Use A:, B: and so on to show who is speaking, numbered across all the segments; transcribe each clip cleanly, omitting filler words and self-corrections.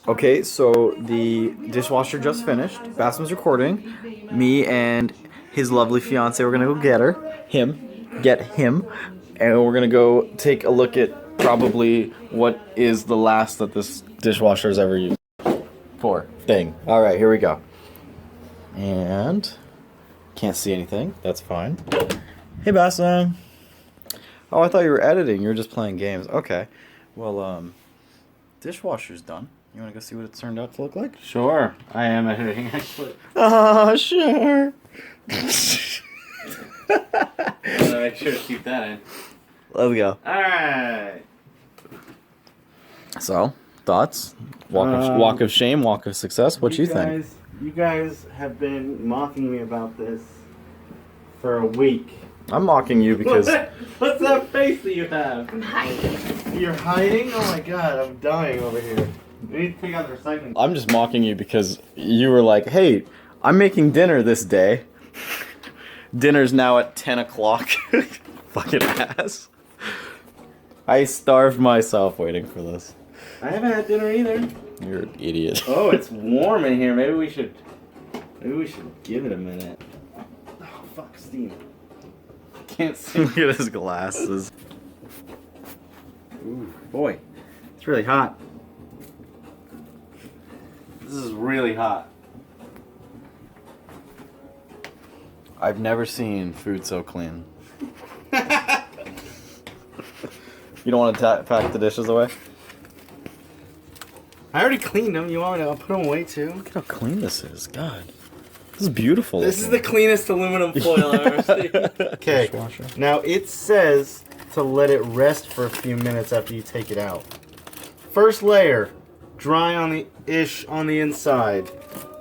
A: Okay, so the dishwasher just finished. Basem's recording. Me and his lovely fiance, we're gonna go get him, and we're gonna go take a look at probably what is the last that this dishwasher has ever used for thing. All right, here we go. And can't see anything. That's fine. Hey, Basem. Oh, I thought you were editing. You were just playing games. Okay. Well, dishwasher's done. You want to go see what it turned out to look like?
B: Sure, I am editing actually.
A: Oh, sure.
B: Make sure to keep that in.
A: Let's go.
B: Alright.
A: So, thoughts? Walk of shame, walk of success. What you think?
B: You guys have been mocking me about this for a week.
A: I'm mocking you because
B: What's that face that you have?
C: I'm hiding.
B: You're hiding? Oh my god, I'm dying over here. We need to take out the recycling.
A: I'm just mocking you because you were like, "Hey, I'm making dinner this day." Dinner's now at 10 o'clock. Fucking ass. I starved myself waiting for this.
B: I haven't had dinner either.
A: You're an idiot.
B: Oh, it's warm in here. Maybe we should give it a minute. Oh fuck, steam. Can't see.
A: Look at his glasses.
B: Ooh, boy, it's really hot. This is really hot.
A: I've never seen food so clean. You don't want to pack the dishes away?
B: I already cleaned them. You want me to put them away too?
A: Look at how clean this is. God. This is beautiful.
B: This is the cleanest aluminum foil I've ever seen. Okay, now it says to let it rest for a few minutes after you take it out. First layer, dry on the inside.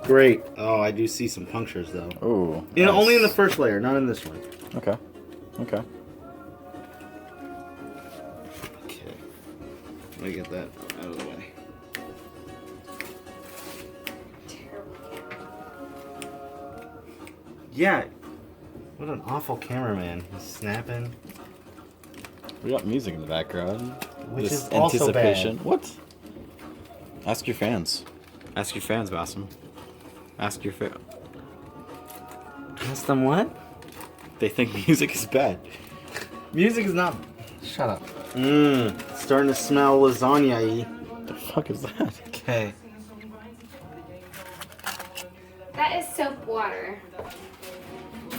B: Great. Oh, I do see some punctures though.
A: Oh.
B: You know, only in the first layer, not in this one.
A: Okay. Okay.
B: Okay. Let me get that out of the way. Yeah. What an awful cameraman. He's snapping.
A: We got music in the background.
B: Which
A: This
B: is also
A: anticipation.
B: bad.
A: What? Ask your fans. Ask your fans, Basem. Ask your fans.
B: Ask them what?
A: They think music is bad.
B: Music is not. Shut up. Mmm. Starting to smell lasagna-y.
A: What the fuck is that?
B: Okay.
C: That is soap water.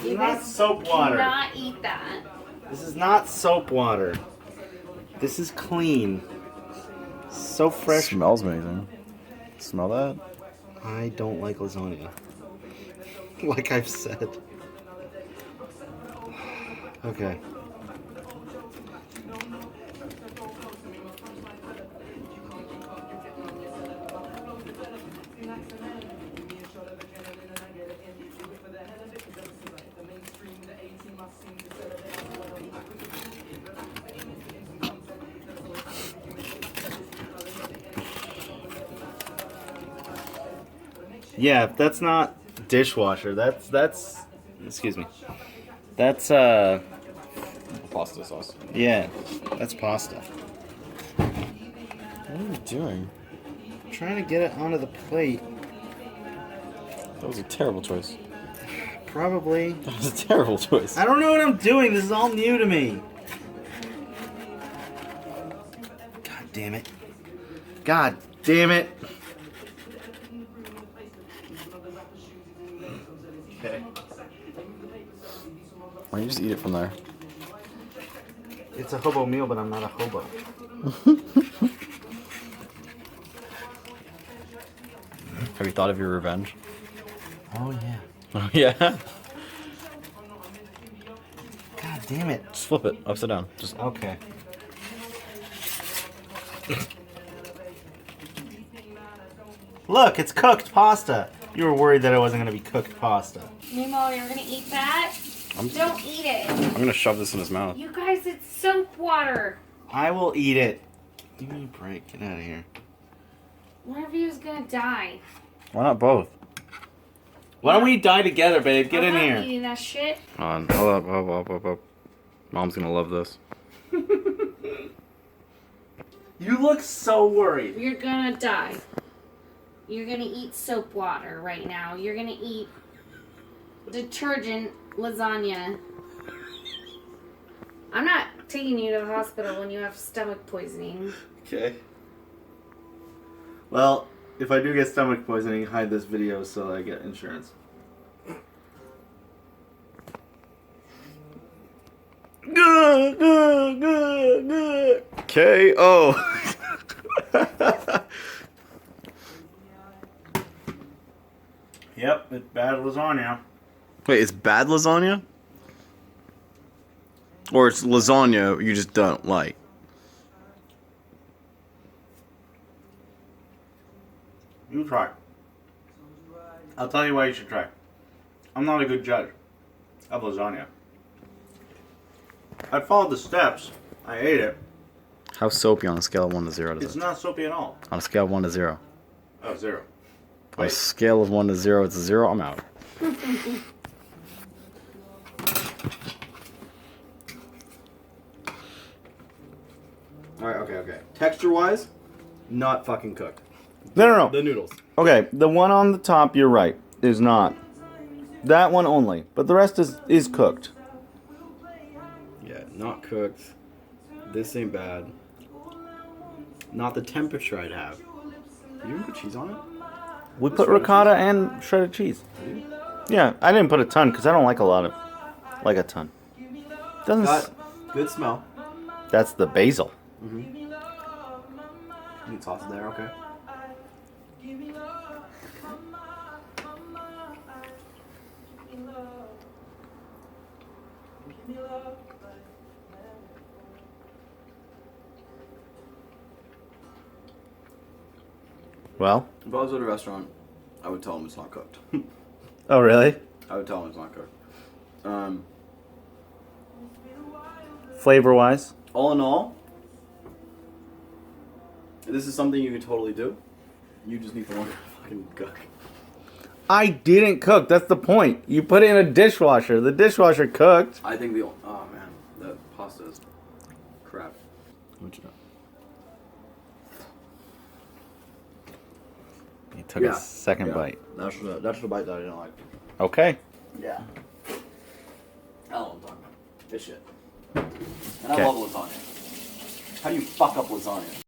B: It's not soap water.
C: Do not eat that.
B: This is not soap water. This is clean. So fresh.
A: Smells amazing. Smell that?
B: I don't like lasagna. Like I've said. Okay. Yeah, that's not dishwasher. That's excuse me. That's
A: Pasta sauce.
B: yeah, that's pasta.
A: What are you doing?
B: I'm trying to get it onto the plate.
A: That was a terrible choice.
B: Probably.
A: That was a terrible choice.
B: I don't know what I'm doing. This is all new to me. God damn it. God damn it. Okay.
A: Why don't you just eat it from there?
B: It's a hobo meal, but I'm not a hobo.
A: Have you thought of your revenge?
B: Oh yeah.
A: Oh yeah?
B: God damn it.
A: Just flip it upside down. Just
B: Okay. Look, it's cooked pasta. You were worried that it wasn't going to be cooked pasta.
C: Nemo, you're gonna eat that? Don't eat it.
A: I'm gonna shove this in his mouth.
C: You guys, it's soap water.
B: I will eat it. Give me a break. Get out of here.
C: One of you is gonna die.
A: Why not both?
B: Why don't we die together, babe? Get in
C: I'm
B: here.
C: not eating that shit.
A: Hold up, hold up. Mom's gonna love this.
B: You look so worried.
C: You're gonna die. You're gonna eat soap water right now. You're gonna eat detergent lasagna. I'm not taking you to the hospital when you have stomach poisoning.
B: Okay. Well, if I do get stomach poisoning, hide this video so I get insurance.
A: Good, good, good, good. K.O.
B: Yep, it's bad lasagna.
A: Wait, it's bad lasagna? Or it's lasagna you just don't like?
B: You try. I'll tell you why you should try. I'm not a good judge of lasagna. I followed the steps. I ate it.
A: How soapy on a scale of 1 to 0 does
B: It's
A: it?
B: not soapy at all.
A: On a scale of 1 to 0.
B: Oh, 0.
A: On a
B: Wait.
A: scale of 1 to 0, it's a 0. I'm out.
B: Alright, okay. Texture-wise, not fucking cooked.
A: No.
B: The noodles.
A: Okay, the one on the top, you're right, is not. That one only. But the rest is cooked.
B: Yeah, not cooked. This ain't bad. Not the temperature I'd have. You even put cheese on it?
A: We put ricotta and shredded cheese. Yeah, I didn't put a ton because I don't like a lot of, like a ton. Doesn't.
B: Good smell.
A: That's the basil.
B: You can toss it there, okay.
A: Well.
D: If I was at a restaurant, I would tell them it's not cooked.
A: Oh really?
D: I would tell them it's not cooked.
A: Flavor wise.
D: All in all, this is something you can totally do. You just need to learn how to fucking cook.
A: I didn't cook. That's the point. You put it in a dishwasher. The dishwasher cooked.
D: I think oh man, that pasta is crap.
A: What you know? You took a second bite.
D: That's the bite that I didn't like.
A: Okay.
D: Yeah. I don't know what I'm talking about. This shit. And
A: Okay.
D: I love lasagna. How do you fuck up lasagna?